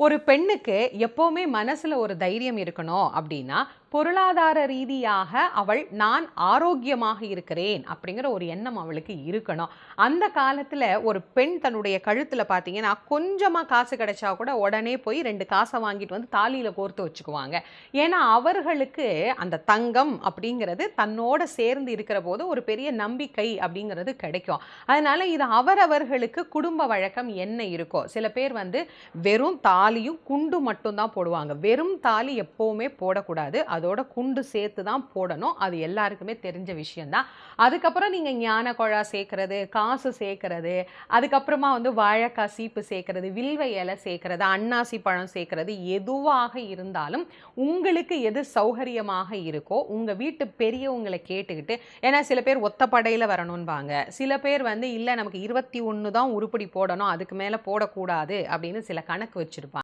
ஒரு பெண்ணுக்கு எப்பவுமே மனசுல ஒரு தைரியம் இருக்கணும் அப்படின்னா, பொருளாதார ரீதியாக அவள் நான் ஆரோக்கியமாக இருக்கிறேன் அப்படிங்கிற ஒரு எண்ணம் அவளுக்கு இருக்கணும். அந்த காலத்துல ஒரு பெண் தன்னுடைய கழுத்துல பார்த்தீங்கன்னா, கொஞ்சமா காசு கிடைச்சா கூட உடனே போய் 2 காச வாங்கிட்டு வந்து தாலியில கோர்த்து வச்சுக்குவாங்க. ஏன்னா, அவர்களுக்கு அந்த தங்கம் அப்படிங்கிறது தன்னோட சேர்ந்து இருக்கிற போது ஒரு பெரிய நம்பிக்கை அப்படிங்கிறது கிடைக்கும். அதனால இது அவரவர்களுக்கு குடும்ப வழக்கம் என்ன இருக்கோ, சில பேர் வந்து வெறும் தாலியும் குண்டு மட்டும் தான் போடுவாங்க. வெறும் தாலி எப்பவுமே போடக்கூடாது. அதோட குண்டு சேர்த்து தான் போடணும். அது எல்லாருக்குமே தெரிஞ்ச விஷயம் தான். அதுக்கப்புறம் நீங்க ஞான கொழா சேர்க்கிறது, காசு சேர்க்கிறது, அதுக்கப்புறமா வந்து வாழைக்காய் சீப்பு சேர்க்கிறது, வில்வ இலை சேர்க்கிறது, அன்னாசி பழம் சேர்க்கிறது, எதுவாக இருந்தாலும் உங்களுக்கு எது சௌகரியமாக இருக்கோ, உங்க வீட்டு பெரியவங்கள கேட்டுக்கிட்டு ஏன்னா சில பேர் ஒத்தப்படையில வரணும்பாங்க. சில பேர் வந்து இல்ல நமக்கு 21 தான் உருப்படி போடணும். அதுக்கு மேல போடக்கூடாது அப்படின்னு சில கணக்கு வச்சிருப்பாங்க.